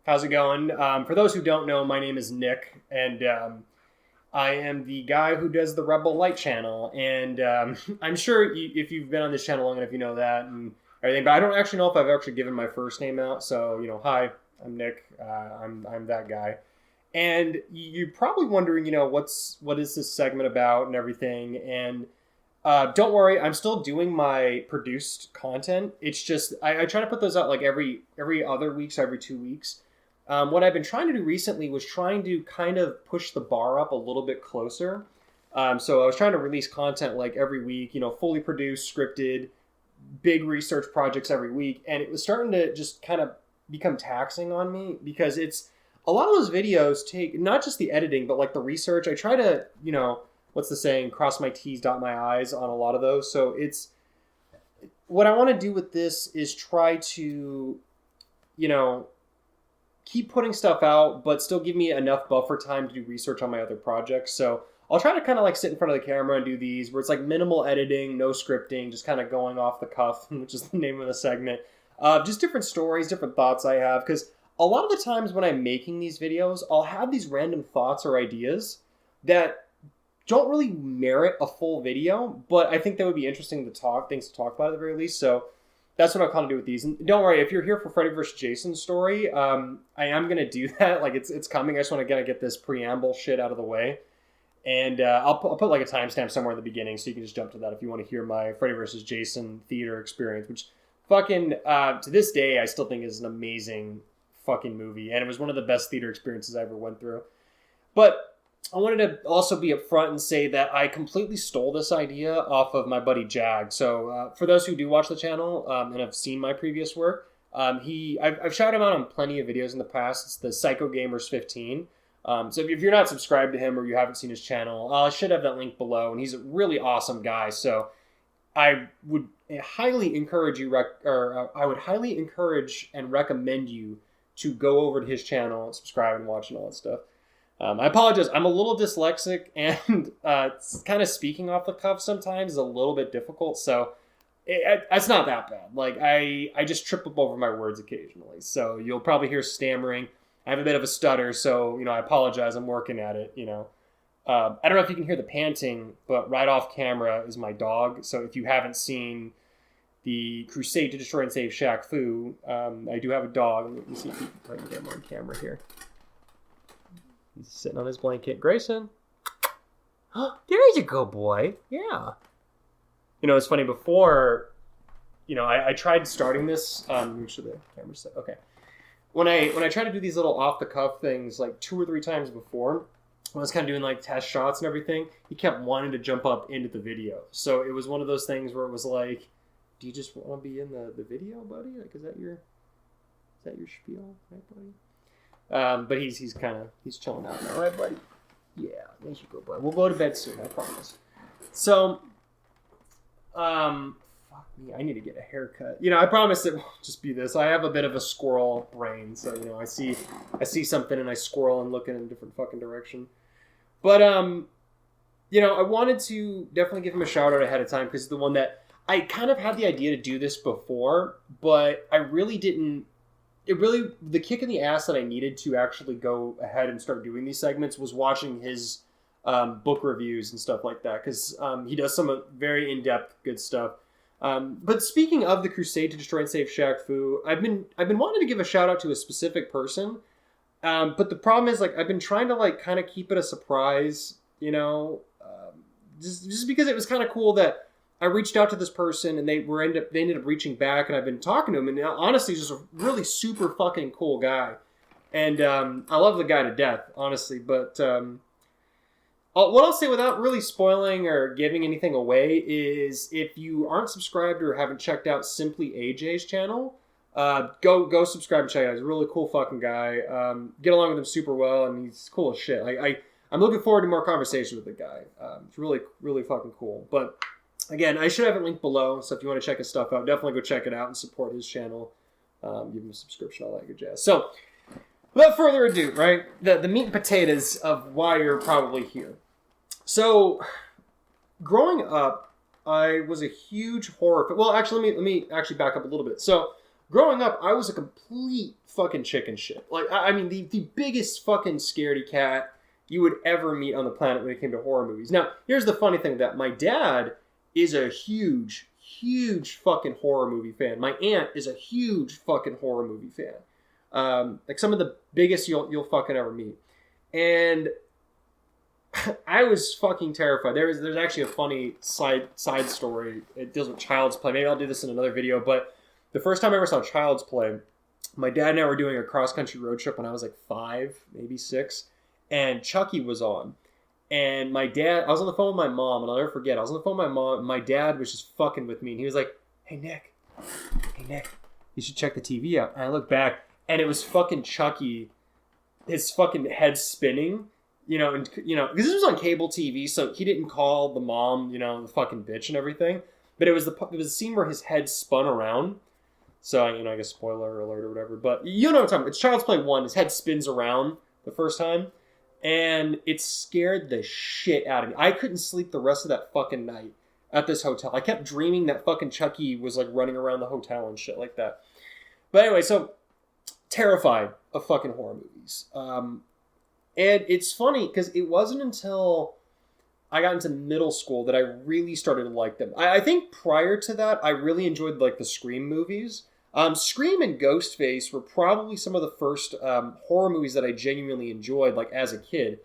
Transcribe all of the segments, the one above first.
How's it going? For those who don't know, my name is Nick, and I am the guy who does the Rebel Light channel. And I'm sure if you've been on this channel long enough, you know that and everything. But I don't actually know if I've actually given my first name out. So, hi, I'm Nick. I'm that guy. And you're probably wondering, what is this segment about and everything. And don't worry, I'm still doing my produced content. It's just I try to put those out like every other week, so every 2 weeks. What I've been trying to do recently was trying to kind of push the bar up a little bit closer. So I was trying to release content like every week, fully produced, scripted, big research projects every week. And it was starting to just kind of become taxing on me because it's a lot of those videos take not just the editing, but like the research. I try to, what's the saying, cross my T's, dot my I's on a lot of those. So it's what I want to do with this is try to, keep putting stuff out, but still give me enough buffer time to do research on my other projects. So I'll try to kind of like sit in front of the camera and do these where it's like minimal editing, no scripting, just kind of going off the cuff, which is the name of the segment. Just different stories, different thoughts I have. Because a lot of the times when I'm making these videos, I'll have these random thoughts or ideas that don't really merit a full video, but I think that would be interesting things to talk about at the very least. So that's what I'll kind of do with these. And don't worry, if you're here for Freddy Vs Jasons story, I am going to do that. Like it's coming. I just want to get this preamble shit out of the way. And I'll put like a timestamp somewhere in the beginning so you can just jump to that if you want to hear my Freddy Vs Jason theater experience, which fucking, to this day, I still think is an amazing fucking movie. And it was one of the best theater experiences I ever went through. But I wanted to also be upfront and say that I completely stole this idea off of my buddy Jag. So for those who do watch the channel and have seen my previous work, I've shouted him out on plenty of videos in the past. It's the Psycho Gamers 15. So if you're not subscribed to him or you haven't seen his channel, I should have that link below. And he's a really awesome guy. So I would highly encourage you, I would highly encourage and recommend you to go over to his channel and subscribe and watch and all that stuff. I apologize. I'm a little dyslexic, and kind of speaking off the cuff sometimes is a little bit difficult. So it's not that bad. Like I just trip up over my words occasionally. So you'll probably hear stammering. I have a bit of a stutter, so I apologize. I'm working at it. I don't know if you can hear the panting, but right off camera is my dog. So if you haven't seen the Crusade to Destroy and Save Shaq Fu, I do have a dog. Let me see if I can get him on camera here. He's sitting on his blanket. Grayson. There's a good boy. Yeah. It's funny. Before, I tried starting this. Make sure the camera's set. Okay. When I tried to do these little off-the-cuff things like 2 or 3 times before, when I was kind of doing like test shots and everything, he kept wanting to jump up into the video. So it was one of those things where it was like, do you just want to be in the video, buddy? Like, is that your spiel, right, buddy? But he's chilling out now, right, buddy? Yeah, there you go, buddy. We'll go to bed soon, I promise. So, fuck me, I need to get a haircut. I promise it won't just be this. I have a bit of a squirrel brain, so I see something and I squirrel and look in a different fucking direction. But I wanted to definitely give him a shout out ahead of time because he's the one that I kind of had the idea to do this before, but I really didn't. The kick in the ass that I needed to actually go ahead and start doing these segments was watching his book reviews and stuff like that, because he does some very in-depth good stuff. But speaking of the Crusade to Destroy and Save Shaq Fu, I've been wanting to give a shout out to a specific person, but the problem is I've been trying to kind of keep it a surprise, just because it was kind of cool that I reached out to this person and they ended up reaching back, and I've been talking to him, and honestly, he's just a really super fucking cool guy. And I love the guy to death, honestly. But what I'll say without really spoiling or giving anything away is if you aren't subscribed or haven't checked out Simply AJ's channel, go subscribe and check it out. He's a really cool fucking guy. Get along with him super well, and he's cool as shit. I'm looking forward to more conversation with the guy. It's really, really fucking cool. But again, I should have it linked below, so if you want to check his stuff out, definitely go check it out and support his channel. Give him a subscription, all that good jazz. So, without further ado, right, the meat and potatoes of why you're probably here. So, growing up, I was a huge horror fan. Well, actually, let me actually back up a little bit. So, growing up, I was a complete fucking chicken shit. Like, I mean, the biggest fucking scaredy cat you would ever meet on the planet when it came to horror movies. Now, here's the funny thing with that. My dad is a huge fucking horror movie fan. My aunt is a huge fucking horror movie fan. Like some of the biggest you'll fucking ever meet. And I was fucking terrified. There's actually a funny side story. It deals with Child's Play. Maybe I'll do this in another video, but the first time I ever saw Child's Play, my dad and I were doing a cross-country road trip when I was like 5, maybe 6, and Chucky was on. And my dad, I was on the phone with my mom, and I'll never forget, I was on the phone with my mom, and my dad was just fucking with me, and he was like, hey Nick, you should check the TV out. And I looked back, and it was fucking Chucky, his fucking head spinning, because this was on cable TV, so he didn't call the mom, the fucking bitch and everything, but it was the scene where his head spun around. So, I guess spoiler alert or whatever, but you know what I'm talking about. It's Child's Play 1, his head spins around the first time. And it scared the shit out of me. I couldn't sleep the rest of that fucking night at this hotel. I kept dreaming that fucking Chucky was like running around the hotel and shit like that. But anyway, so terrified of fucking horror movies. And it's funny because it wasn't until I got into middle school that I really started to like them. I think prior to that, I really enjoyed like the Scream movies. Scream and Ghostface were probably some of the first horror movies that I genuinely enjoyed, like, as a kid.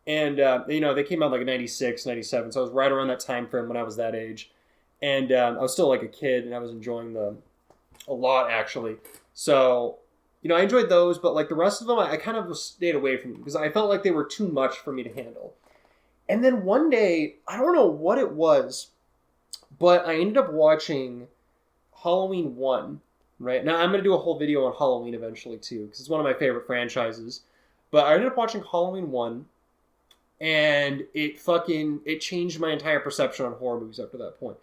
And, they came out like in 96, 97, so I was right around that time frame when I was that age. And I was still like a kid, and I was enjoying them a lot, actually. So, I enjoyed those, but like the rest of them, I kind of stayed away from them because I felt like they were too much for me to handle. And then one day, I don't know what it was, but I ended up watching Halloween 1. Right now, I'm going to do a whole video on Halloween eventually, too, because it's one of my favorite franchises. But I ended up watching Halloween 1, and it changed my entire perception on horror movies after that point.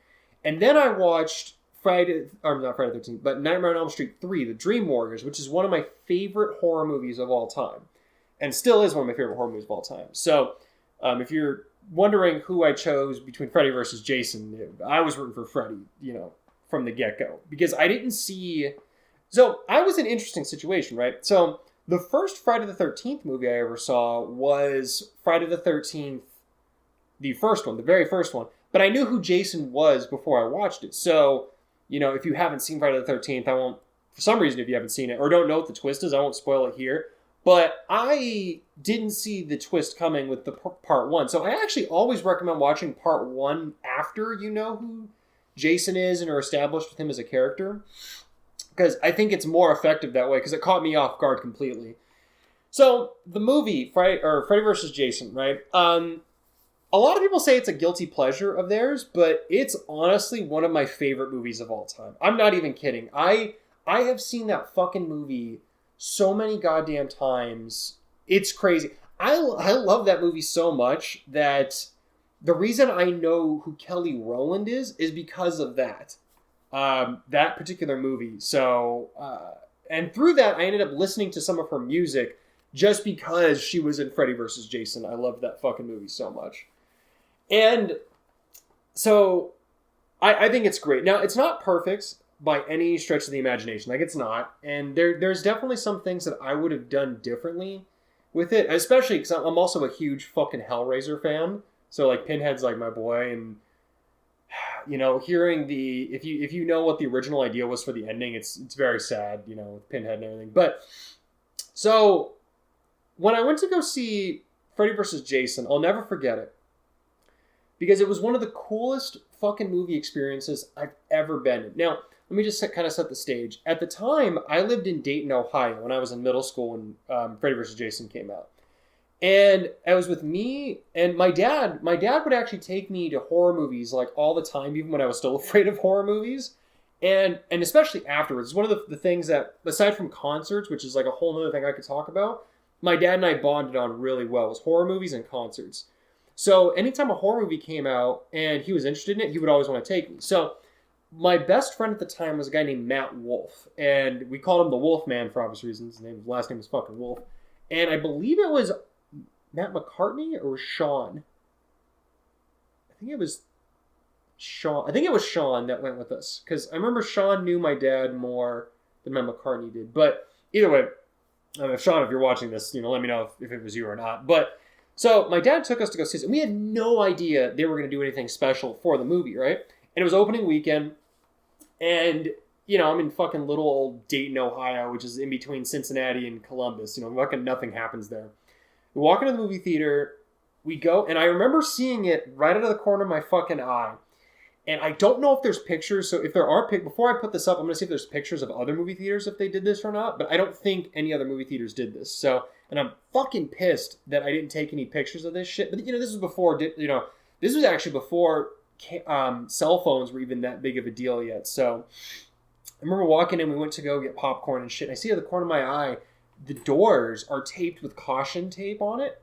And then I watched not Friday the 13th, but Nightmare on Elm Street 3, The Dream Warriors, which is one of my favorite horror movies of all time. And still is one of my favorite horror movies of all time. So, if you're wondering who I chose between Freddy vs. Jason, I was rooting for Freddy, from the get-go, because I didn't see... So, I was in an interesting situation, right? So, the first Friday the 13th movie I ever saw was Friday the 13th, the first one, the very first one, but I knew who Jason was before I watched it. So, if you haven't seen Friday the 13th, I won't, for some reason, if you haven't seen it, or don't know what the twist is, I won't spoil it here, but I didn't see the twist coming with the part 1. So, I actually always recommend watching part 1 after you know who Jason is and are established with him as a character, because I think it's more effective that way, because it caught me off guard completely. So the movie Freddy vs. Jason, right? A lot of people say it's a guilty pleasure of theirs, but it's honestly one of my favorite movies of all time. I'm not even kidding. I have seen that fucking movie so many goddamn times. It's crazy. I love that movie so much that the reason I know who Kelly Rowland is because of that particular movie. So, and through that, I ended up listening to some of her music just because she was in Freddy vs. Jason. I loved that fucking movie so much. And so, I think it's great. Now, it's not perfect by any stretch of the imagination. Like, it's not. And there's definitely some things that I would have done differently with it, especially because I'm also a huge fucking Hellraiser fan. So, like, Pinhead's like my boy, and hearing if you know what the original idea was for the ending, it's very sad, with Pinhead and everything. But so when I went to go see Freddy vs. Jason, I'll never forget it, because it was one of the coolest fucking movie experiences I've ever been in. Now, let me just kind of set the stage. At the time, I lived in Dayton, Ohio, when I was in middle school when Freddy vs. Jason came out. And I was with me and my dad. My dad would actually take me to horror movies like all the time, even when I was still afraid of horror movies. And especially afterwards. It's one of the things that, aside from concerts, which is like a whole other thing I could talk about, my dad and I bonded on really well, was horror movies and concerts. So anytime a horror movie came out and he was interested in it, he would always want to take me. So my best friend at the time was a guy named Matt Wolf. And we called him the Wolf Man for obvious reasons. His last name was fucking Wolf. And I believe it was Matt McCartney or Sean? I think it was Sean that went with us. Because I remember Sean knew my dad more than my McCartney did. But either way, Sean, if you're watching this, let me know if it was you or not. But so my dad took us to go see this, and we had no idea they were going to do anything special for the movie, right? And it was opening weekend, and I'm in fucking little old Dayton, Ohio, which is in between Cincinnati and Columbus. Fucking nothing happens there. We walk into the movie theater, we go, and I remember seeing it right out of the corner of my fucking eye. And I don't know if there's pictures, so if there are before I put this up, I'm going to see if there's pictures of other movie theaters if they did this or not, but I don't think any other movie theaters did this. So, and I'm fucking pissed that I didn't take any pictures of this shit. But, this was before, this was actually before cell phones were even that big of a deal yet. So, I remember walking in, we went to go get popcorn and shit, and I see out of the corner of my eye, the doors are taped with caution tape on it,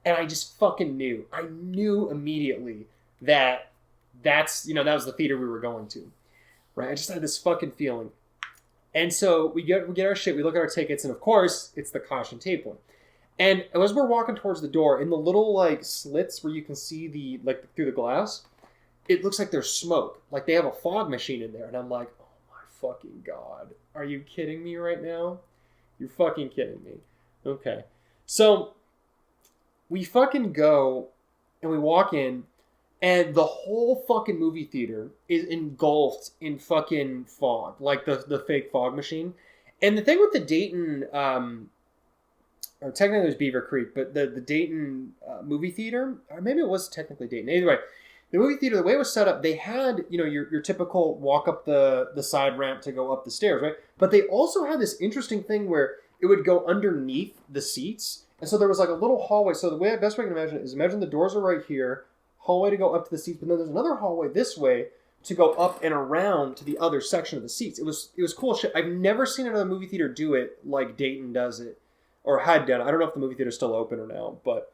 and I just fucking knew. I knew immediately that that was the theater we were going to, right? I just had this fucking feeling. And so we get our shit, we look at our tickets, and of course, it's the caution tape one. And as we're walking towards the door, in the little, slits where you can see through the glass, it looks like there's smoke. Like, they have a fog machine in there. And I'm like, oh my fucking God. Are you kidding me right now? You're fucking kidding me. Okay. So, we fucking go, and we walk in, and the whole fucking movie theater is engulfed in fucking fog, like the fake fog machine. And the thing with the Dayton, or technically it was Beaver Creek, but the Dayton movie theater, or maybe it was technically Dayton. Either way, the movie theater, the way it was set up, they had, your typical walk up the side ramp to go up the stairs, right? But they also had this interesting thing where it would go underneath the seats. And so there was like a little hallway. So the best way I can imagine it is imagine the doors are right here, hallway to go up to the seats, but then there's another hallway this way to go up and around to the other section of the seats. It was cool shit. I've never seen another movie theater do it like Dayton does it, or had done it. I don't know if the movie theater's still open or now, but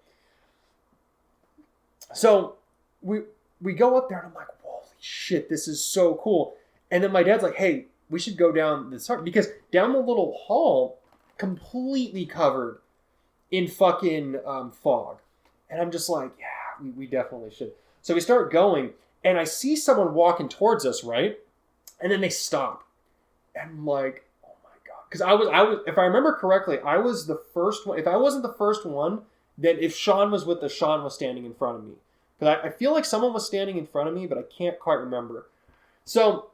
so we go up there and I'm like, holy shit, this is so cool. And then my dad's like, hey, we should go down this hall, because down the little hall, completely covered in fucking fog. And I'm just like, yeah, we definitely should. So we start going, and I see someone walking towards us, right? And then they stop. And I'm like, oh my God. Because I was, if I remember correctly, I was the first one. If I wasn't the first one, then if Sean was with us, Sean was standing in front of me. Because I feel like someone was standing in front of me, but I can't quite remember. So,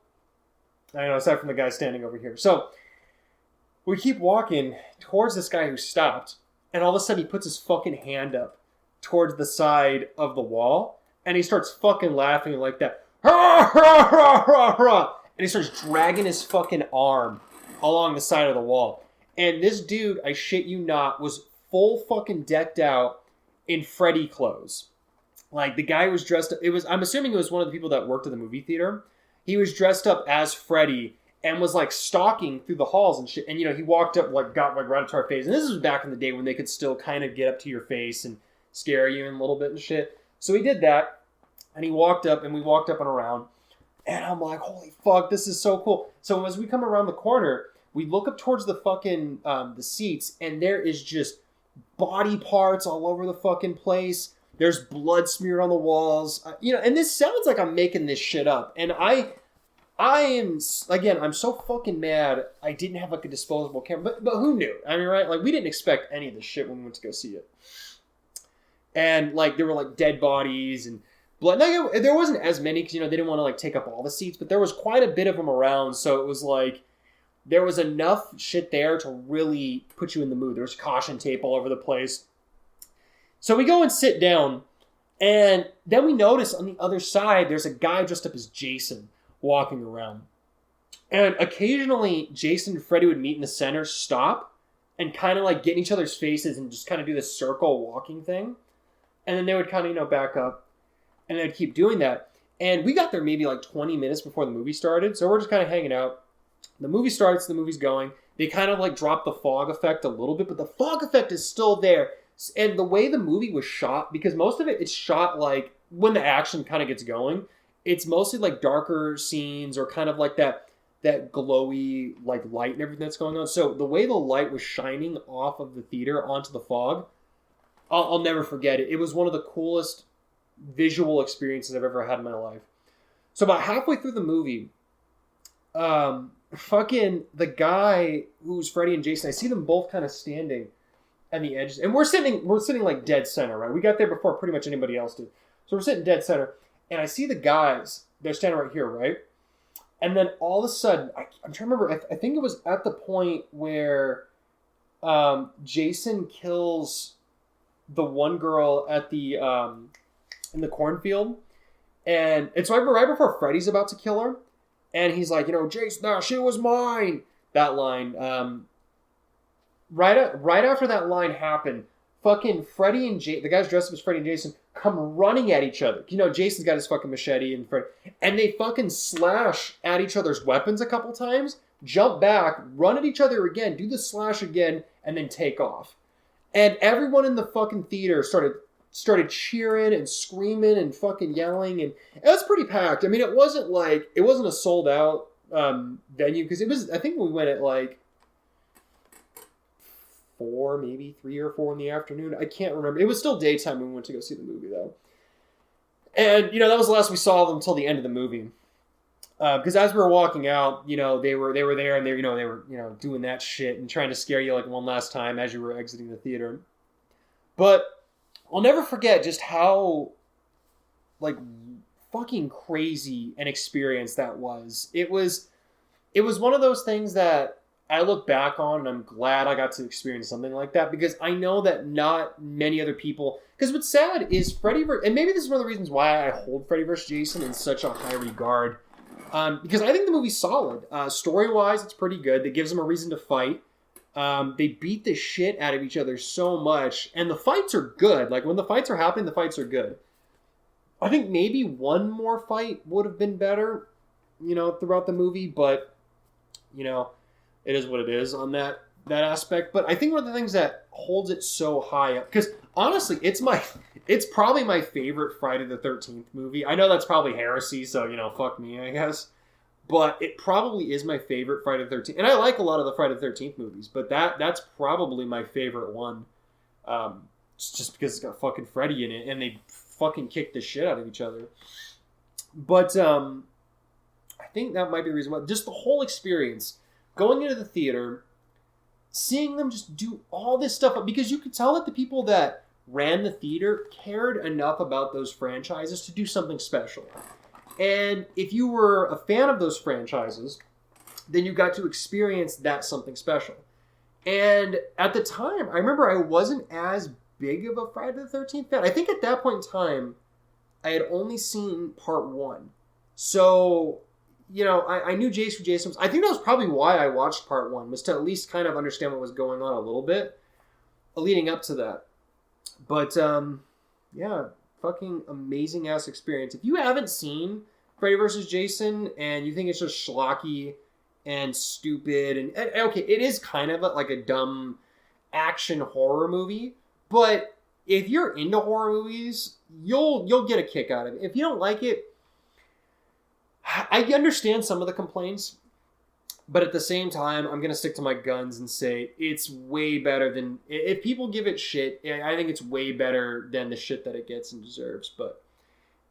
I don't know, aside from the guy standing over here. So, we keep walking towards this guy who stopped, and all of a sudden he puts his fucking hand up towards the side of the wall, and he starts fucking laughing like that. And he starts dragging his fucking arm along the side of the wall. And this dude, I shit you not, was full fucking decked out in Freddy clothes. Like, the guy was dressed up, I'm assuming it was one of the people that worked at the movie theater. He was dressed up as Freddy and was like stalking through the halls and shit. And he walked up, got right up to our face. And this was back in the day when they could still kind of get up to your face and scare you in a little bit and shit. So he did that, and he walked up, and we walked up and around, and I'm like, holy fuck, this is so cool. So as we come around the corner, we look up towards the fucking, the seats, and there is just body parts all over the fucking place. There's blood smeared on the walls. And this sounds like I'm making this shit up. And I am, again, I'm so fucking mad I didn't have like a disposable camera. But who knew? I mean, right? Like, we didn't expect any of this shit when we went to go see it. And like, there were like dead bodies and blood. No, there wasn't as many because, they didn't want to like take up all the seats. But there was quite a bit of them around. So it was like, there was enough shit there to really put you in the mood. There was caution tape all over the place. So we go and sit down, and then we notice on the other side, there's a guy dressed up as Jason walking around. And occasionally, Jason and Freddy would meet in the center, stop, and kind of like get in each other's faces and just kind of do this circle walking thing. And then they would kind of, back up, and they'd keep doing that. And we got there maybe like 20 minutes before the movie started, so we're just kind of hanging out. The movie starts, the movie's going. They kind of like drop the fog effect a little bit, but the fog effect is still there. And the way the movie was shot, because most of it's shot like when the action kind of gets going, it's mostly like darker scenes or kind of like that glowy like light and everything that's going on. So the way the light was shining off of the theater onto the fog, I'll never forget it. It was one of the coolest visual experiences I've ever had in my life. So about halfway through the movie, fucking the guy who's Freddy and Jason, I see them both kind of standing at the edges, and we're sitting like dead center, right? We got there before pretty much anybody else did, so we're sitting dead center, and I see the guys. They're standing right here, right? And then all of a sudden, I'm trying to remember. I think it was at the point where Jason kills the one girl at the in the cornfield, and it's right before Freddy's about to kill her, and he's like, Jason, no, she was mine. That line. Right after that line happened, fucking Freddy and the guys dressed up as Freddy and Jason come running at each other. Jason's got his fucking machete and they fucking slash at each other's weapons a couple times, jump back, run at each other again, do the slash again, and then take off. And everyone in the fucking theater started cheering and screaming and fucking yelling, and it was pretty packed. I mean, it wasn't a sold out venue, because it was, I think we went at like 4, maybe 3 or 4 in the afternoon. I can't remember. It was still daytime when we went to go see the movie, though. And, that was the last we saw them until the end of the movie. Because as we were walking out, they were there, and they were doing that shit and trying to scare you like one last time as you were exiting the theater. But I'll never forget just how like fucking crazy an experience that was. It was one of those things that I look back on, and I'm glad I got to experience something like that, because I know that not many other people. Because what's sad is and maybe this is one of the reasons why I hold Freddy vs. Jason in such a high regard. Because I think the movie's solid. Story-wise, it's pretty good. That gives them a reason to fight. They beat the shit out of each other so much, and the fights are good. Like, when the fights are happening, the fights are good. I think maybe one more fight would have been better, throughout the movie, but, it is what it is on that aspect. But I think one of the things that holds it so high up, because honestly, it's probably my favorite Friday the 13th movie. I know that's probably heresy, so, fuck me, I guess. But it probably is my favorite Friday the 13th. And I like a lot of the Friday the 13th movies, but that's probably my favorite one. Just because it's got fucking Freddy in it, and they fucking kick the shit out of each other. But I think that might be the reason why. Just the whole experience, going into the theater, seeing them just do all this stuff, because you could tell that the people that ran the theater cared enough about those franchises to do something special. And if you were a fan of those franchises, then you got to experience that something special. And at the time, I remember I wasn't as big of a Friday the 13th fan. I think at that point in time, I had only seen part 1. So, I knew Jason was... I think that was probably why I watched part 1, was to at least kind of understand what was going on a little bit leading up to that. But, yeah, fucking amazing ass experience. If you haven't seen Freddy vs. Jason and you think it's just schlocky and stupid, and okay, it is kind of like a dumb action horror movie, but if you're into horror movies, you'll get a kick out of it. If you don't like it, I understand some of the complaints, but at the same time, I'm going to stick to my guns and say it's way better than... If people give it shit, I think it's way better than the shit that it gets and deserves. But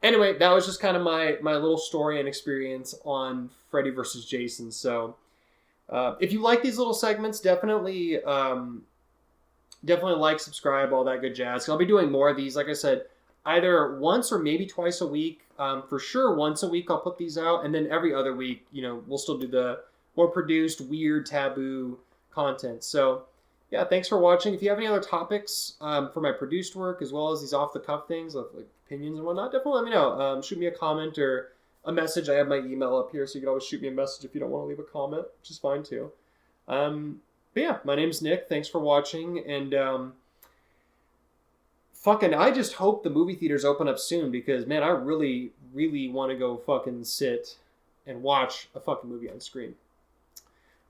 anyway, that was just kind of my little story and experience on Freddy vs. Jason. So if you like these little segments, definitely like, subscribe, all that good jazz. I'll be doing more of these, like I said, either once or maybe twice a week. For sure, once a week I'll put these out, and then every other week, we'll still do the more produced, weird, taboo content. So, yeah, thanks for watching. If you have any other topics for my produced work, as well as these off-the-cuff things, like opinions and whatnot, definitely let me know. Shoot me a comment or a message. I have my email up here, so you can always shoot me a message if you don't want to leave a comment, which is fine, too. But yeah, my name's Nick. Thanks for watching, and I just hope the movie theaters open up soon, because, man, I really, really want to go fucking sit and watch a fucking movie on screen.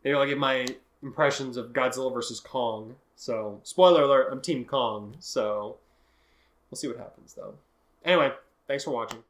Maybe I'll give my impressions of Godzilla vs. Kong. So, spoiler alert, I'm Team Kong. So, we'll see what happens, though. Anyway, thanks for watching.